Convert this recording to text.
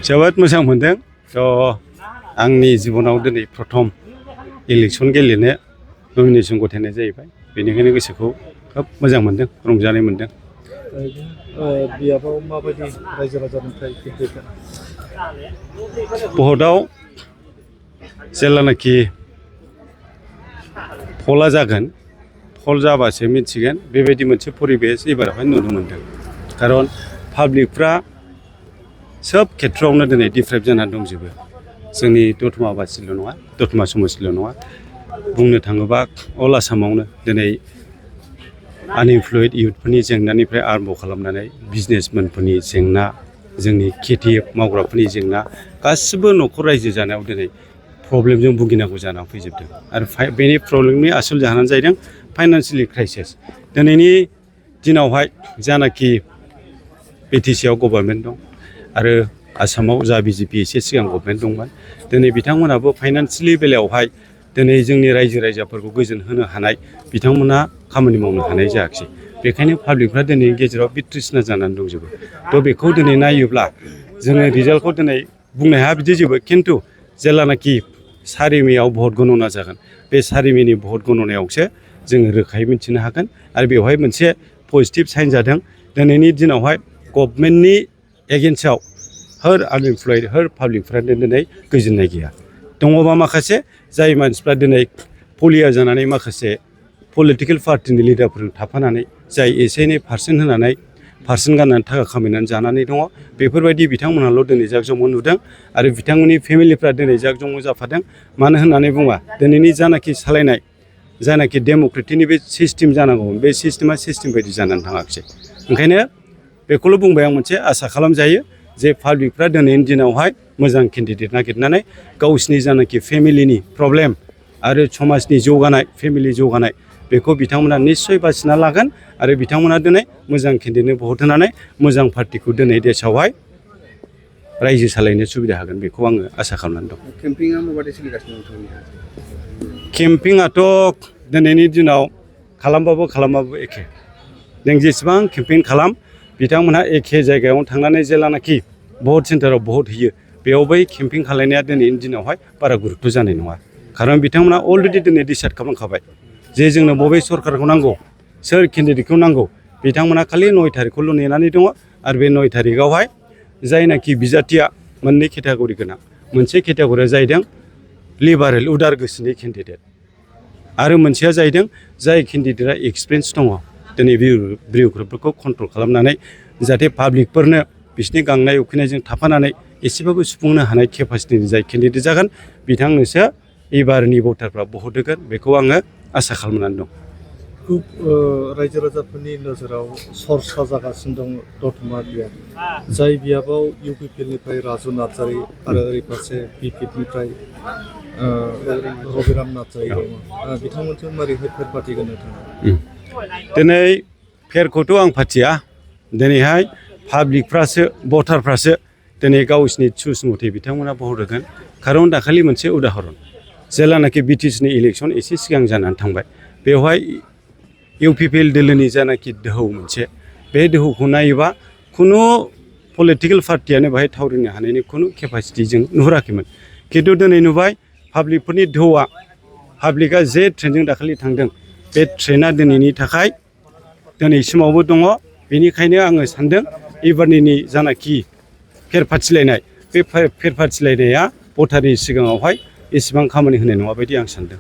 जोबोद मोजां मोनदों। आंनि जिबनाव दिनै प्रथम इलेक्सन गेलेनो नमिनेसन गथायनाय जाहैबाय। बेनिखायनो गोसोखौ खोब मोजां मोनदों, रंजानाय मोनदों। बियाबाव माबायदि रायजो राजानिफ्राय फिडबेक? भटआव जेब्लानाखि पला जागोन, पल जाबासो मिथिगोन। बेबायदि मोनसे परिबेस एबारावहाय नुनो मोनदों। खारन पाब्लिकफ्रा सोब खेथ्रआवनो दिनै डिप्राइभ जानानै दंजोबो। जोंनि दतमा बासिल' नङा, दतमा समाजल' नङा, बुंनो थाङोबा अल आसामावनो दिनै आनइमप्लयड इयुथफोरनि जेंनानिफ्राय आरम्भ खालामनानै बिजनेसमेनफोरनि जेंना, जोंनि खेथि मावग्राफोरनि जेंना, गासिबो न'खर रायजो जानायाव दिनै प्रब्लेमजों भुगिनांगौ जानानै फैजोबदों। आरो बेनि प्रब्लेमनि आसल जाहोनानो जाहैदों फाइनान्सियेलि क्राइसिस। दिनैनि दिनावहाय जानाखि बिटिसिआव गभर्नमेन्ट दं आरो आसामाव जा बिजेपि एसे सिगां गभर्नमेन्ट दंमोन, दिनै बिथांमोनाबो फाइनान्सियेलि बेलायावहाय दिनै जोंनि रायजो राजाफोरखौ गोजोन होनो हानाय बिथांमोना खामानि मावनो हानाय जायाखिसै। बेखायनो पाब्लिकफ्रा दिनैनि गेजेराव बिथ्रिसना जानानै दंजोबो। बेखौ दिनै नायोब्ला जोङो रिजाल्टखौ दिनै बुंनो हाया बिदि जेबो, खिन्थु जेब्लानाखि 4 मेआव भट गणना जागोन, बे 4 मेनि भट गणनायावसो जोङो रोखायै मिथिनो हागोन। आरो बेवहाय मोनसे पजिटिभ साइन जादों। दिनैनि दिनावहाय गभर्नमेन्टनि एगेन्स्टआव हर आनइमप्लयड हर पाब्लिकफ्रानो दिनै गोजोननाय गैया। दङबा माखासे जाय मानसिफ्रा दिनै पलिया जानानै माखासे पलिटिकेल पार्टिनि लिडारफोरजों थाफानानै जाय एसे एनै पार्सेन्ट होनानै पार्सेन्ट गाननानै थाखा खामायनानै जानानै दङ, बेफोरबायदि बिथांमोनाल' दिनै जाकजमक नुदों। आरो बिथांमोननि फेमिलिफ्रा दिनै जाकजमक जाफादों। मानो होननानै बुङा, दिनैनि जानाखि सालायनाय, जानाखि डेम'क्रेटिकनि बे सिस्टेम जानांगौमोन, बे सिस्टेमा सिस्टेम बायदि जानानै थाङाखिसै। ओंखायनो बेखौल' बुंबाय आं, मोनसे आसा खालामजायो जे पाब्लिकफ्रा दिनैनि दिनावहाय मोजां केन्डिडेट नागिरनानै गावसिनि जानाखि फेमिलिनि प्रब्लेम आरो समाजनि जौगानाय, फेमिलि जौगानाय, बेखौ बिथांमोना निस्सय बासिना लागोन। आरो बिथांमोना दिनै मोजां केन्डिडेटनो भट होनानै मोजां पार्टिखौ दिनै देशआवहाय रायजो सालायनो सुबिदा होगोन, बेखौ आङो आसा खालामनानै दं। केम्पिंआ माबायदि सोलिगासिनो नोंथांनि? केम्पिंआथ' दिनैनि दिनाव खालामबाबो एखे। नों जेसेबां केम्पिं खालाम, बिथांमोनहा एखे जायगायावनो थांनानै जेलानाखि भट सेन्टाराव भट होयो, बेयाव बै केम्पिं खालायनाया दिनैनि दिनावहाय बारा गुरुत्त' जानाय नङा। खारन बिथांमोना अलरेडि दिनै डिसाइड खालामखाबाय जे जोंनो बबे सरकारखौ नांगौ, सोर केन्डिडेटखौ नांगौ। बिथांमोना खालि 9 थारिखखौल' नेनानै दङ। आरो बे 9 थारिखआवहाय जायनाखि बिजाथिया मोननै केटेगरि गोनां, मोनसे केटेगरिया जाहैदों लिबारेल उदार गोसोनि केन्डिडेट, आरो मोनसेया जाहैदों जाय केन्डिडेटआ एक्सपिरियेन्स दङ दिनै बिउर'क्रेटफोरखौ कन्ट्रल खालामनानै जाहाथे पाब्लिकफोरनो बिसिनि गांनाय उखैनायजों थाफानानै एसेबाबो सुफुंनो हानाय केपासिटिनि जाय केन्डिडेट जागोन, बिथांनोसो एबारनि भटारफ्रा भट होगोन, बेखौ आङो आसा खालामनानै दं। रायजो राजाफोरनि नोजोराव सरसा जागासिनो दं दतमा बियाब, जाय बियाबाव इउपिपिएलनिफ्राय राजु नार्जारि आरो ओरै फारसे बिपिएफनिफ्राय रबिराम नार्जारि दङ। बिथांमोनजों मारैहाय फेर फाथिगोन नोंथाङा? दिनै फेरखौथ' आं फाथिया। दिनैहाय पाब्लिकफ्रासो, भटारफ्रासो दिनै गावसिनि चुज मथे बिथांमोना भट होगोन। खारन दाखालि मोनसे उदाहरन, जेब्लानाखि बिटिसिनि इलेक्सन एसे सिगां जानानै थांबाय, बेवहाय इउपिपिएल दोलोनि जानाखि दोहौ मोनसे, बे दोहौखौ नायोबा खुनु पलिटिकेल पार्टियानो बेहाय थावरिनो हानायनि खुनु केपासिटि जों नुहुराखैमोन। खिन्थु दिनै नुबाय पाब्लिकफोरनि दोहौआ, पाब्लिकआ जे ट्रेनजों दाखालि थांदों, बे ट्रेना दिनैनि थाखाय दिनैसिमावबो दङ। बेनिखायनो आङो सान्दों एबारनि जानाखि फेर फाथिलायनाय, बे फेर फाथिलायनाया भटारनि सिगाङावहाय एसेबां खामानि होनाय नङा बायदि आं सान्दों।